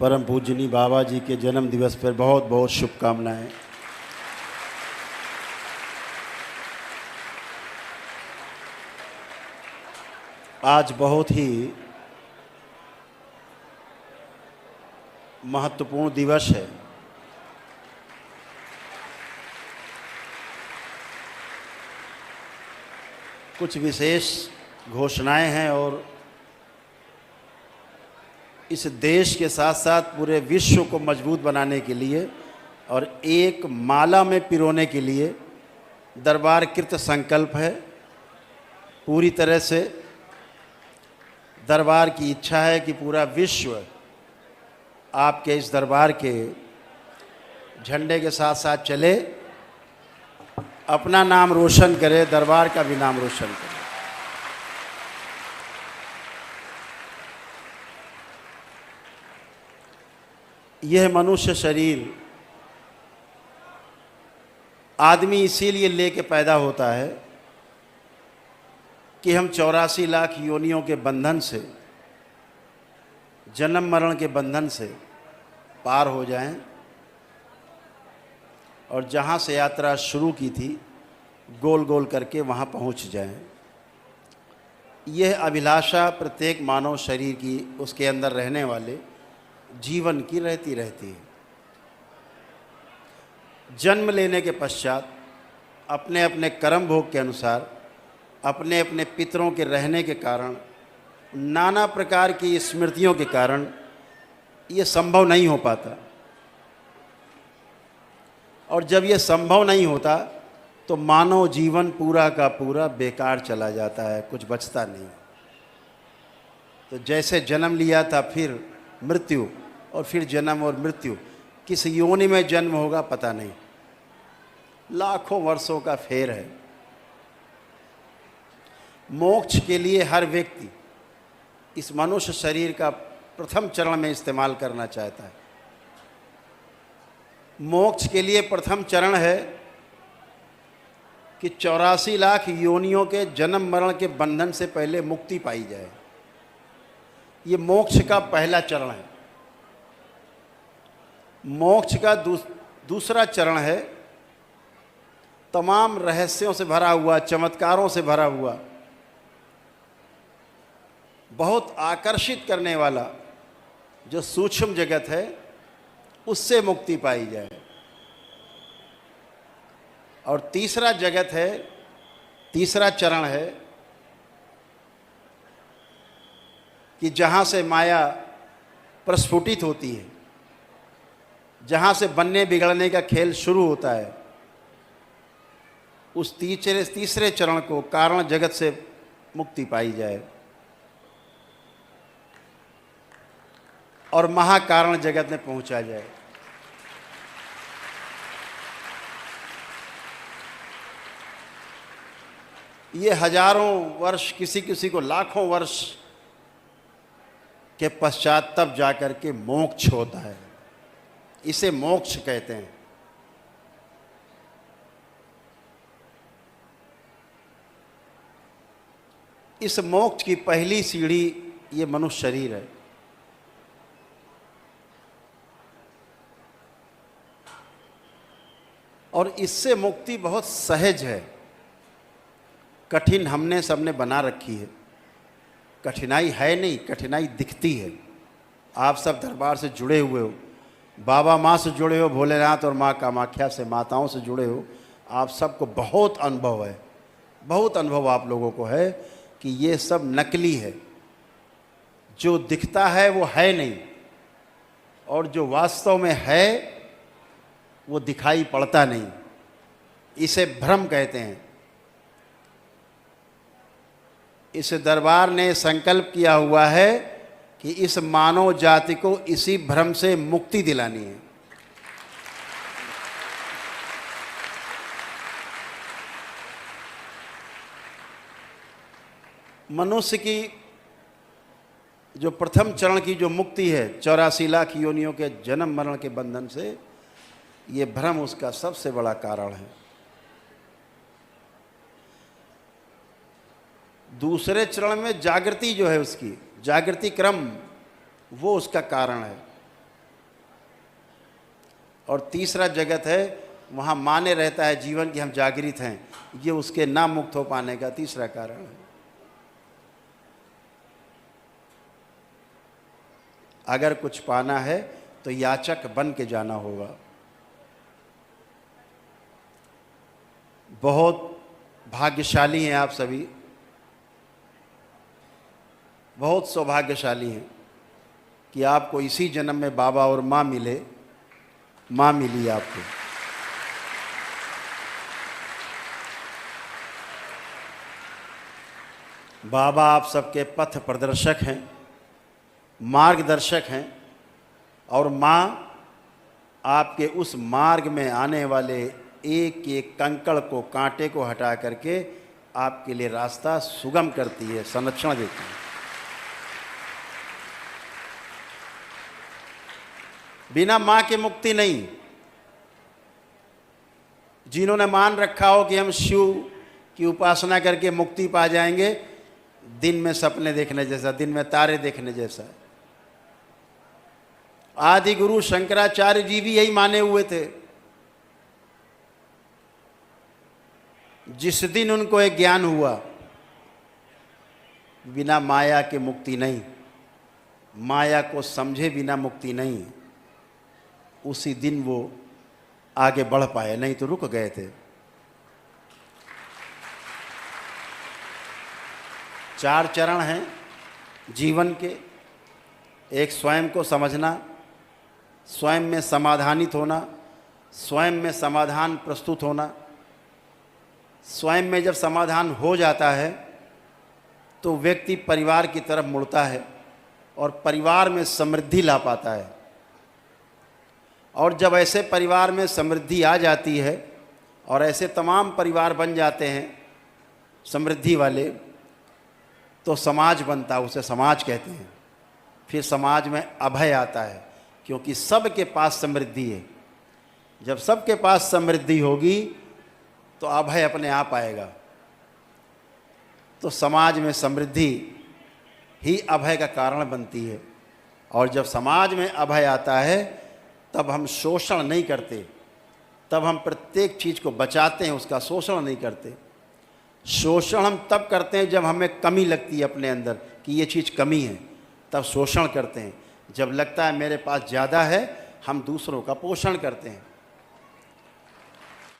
परम पूजनी बाबा जी के जन्म दिवस पर बहुत बहुत शुभकामनाएं। आज बहुत ही महत्वपूर्ण दिवस है। कुछ विशेष घोषणाएं हैं और इस देश के साथ साथ पूरे विश्व को मजबूत बनाने के लिए और एक माला में पिरोने के लिए दरबार कृत संकल्प है। पूरी तरह से दरबार की इच्छा है कि पूरा विश्व आपके इस दरबार के झंडे के साथ साथ चले, अपना नाम रोशन करे, दरबार का भी नाम रोशन करे। यह मनुष्य शरीर आदमी इसीलिए लेके पैदा होता है कि हम 84 लाख योनियों के बंधन से, जन्म मरण के बंधन से पार हो जाएं और जहाँ से यात्रा शुरू की थी गोल गोल करके वहाँ पहुँच जाएं। यह अभिलाषा प्रत्येक मानव शरीर की, उसके अंदर रहने वाले जीवन की रहती है। जन्म लेने के पश्चात अपने अपने कर्म भोग के अनुसार, अपने अपने पितरों के रहने के कारण, नाना प्रकार की स्मृतियों के कारण ये संभव नहीं हो पाता। और जब ये संभव नहीं होता तो मानव जीवन पूरा का पूरा बेकार चला जाता है, कुछ बचता नहीं। तो जैसे जन्म लिया था, फिर मृत्यु, और फिर जन्म और मृत्यु, किस योनि में जन्म होगा पता नहीं, लाखों वर्षों का फेर है। मोक्ष के लिए हर व्यक्ति इस मनुष्य शरीर का प्रथम चरण में इस्तेमाल करना चाहता है। मोक्ष के लिए प्रथम चरण है कि 84 लाख योनियों के जन्म मरण के बंधन से पहले मुक्ति पाई जाए। ये मोक्ष का पहला चरण है। मोक्ष का दूसरा चरण है तमाम रहस्यों से भरा हुआ, चमत्कारों से भरा हुआ, बहुत आकर्षित करने वाला जो सूक्ष्म जगत है, उससे मुक्ति पाई जाए। और तीसरा जगत है, तीसरा चरण है कि जहाँ से माया प्रस्फुटित होती है, जहाँ से बनने बिगड़ने का खेल शुरू होता है, उस तीसरे चरण को कारण जगत से मुक्ति पाई जाए और महाकारण जगत में पहुंचा जाए। ये हजारों वर्ष, किसी किसी को लाखों वर्ष के पश्चात तब जाकर के मोक्ष होता है। इसे मोक्ष कहते हैं। इस मोक्ष की पहली सीढ़ी ये मनुष्य शरीर है। और इससे मुक्ति बहुत सहज है। कठिन हमने सबने बना रखी है। कठिनाई है नहीं, कठिनाई दिखती है। आप सब दरबार से जुड़े हुए हो, बाबा माँ से जुड़े हो, भोलेनाथ और माँ कामाख्या से, माताओं से जुड़े हो। आप सबको बहुत अनुभव है, बहुत अनुभव आप लोगों को है कि ये सब नकली है। जो दिखता है वो है नहीं, और जो वास्तव में है वो दिखाई पड़ता नहीं। इसे भ्रम कहते हैं। इस दरबार ने संकल्प किया हुआ है कि इस मानव जाति को इसी भ्रम से मुक्ति दिलानी है। मनुष्य की जो प्रथम चरण की जो मुक्ति है, 84 लाख योनियों के जन्म मरण के बंधन से, ये भ्रम उसका सबसे बड़ा कारण है। दूसरे चरण में जागृति जो है, उसकी जागृति क्रम, वो उसका कारण है। और तीसरा जगत है, वहाँ माने रहता है जीवन की हम जागृत हैं। ये उसके ना मुक्त हो पाने का तीसरा कारण है। अगर कुछ पाना है तो याचक बन के जाना होगा। बहुत भाग्यशाली हैं आप सभी, बहुत सौभाग्यशाली हैं कि आपको इसी जन्म में बाबा और माँ मिले, माँ मिली आपको। बाबा आप सबके पथ प्रदर्शक हैं, मार्गदर्शक हैं, और माँ आपके उस मार्ग में आने वाले एक एक कंकड़ को, कांटे को हटा करके आपके लिए रास्ता सुगम करती है, संरक्षण देती है। बिना माँ के मुक्ति नहीं। जिन्होंने मान रखा हो कि हम शिव की उपासना करके मुक्ति पा जाएंगे, दिन में सपने देखने जैसा, दिन में तारे देखने जैसा। आदि गुरु शंकराचार्य जी भी यही माने हुए थे। जिस दिन उनको एक ज्ञान हुआ बिना माया के मुक्ति नहीं, माया को समझे बिना मुक्ति नहीं, उसी दिन वो आगे बढ़ पाए, नहीं तो रुक गए थे। 4 चरण हैं जीवन के। एक स्वयं को समझना, स्वयं में समाधानित होना, स्वयं में समाधान प्रस्तुत होना। स्वयं में जब समाधान हो जाता है तो व्यक्ति परिवार की तरफ मुड़ता है और परिवार में समृद्धि ला पाता है। और जब ऐसे परिवार में समृद्धि आ जाती है और ऐसे तमाम परिवार बन जाते हैं समृद्धि वाले, तो समाज बनता है, उसे समाज कहते हैं। फिर समाज में अभय आता है, क्योंकि सबके पास समृद्धि है। जब सबके पास समृद्धि होगी तो अभय अपने आप आएगा। तो समाज में समृद्धि ही अभय का कारण बनती है। और जब समाज में अभय आता है तब हम शोषण नहीं करते, तब हम प्रत्येक चीज़ को बचाते हैं, उसका शोषण नहीं करते। शोषण हम तब करते हैं जब हमें कमी लगती है अपने अंदर कि ये चीज़ कमी है, तब शोषण करते हैं। जब लगता है मेरे पास ज़्यादा है, हम दूसरों का पोषण करते हैं।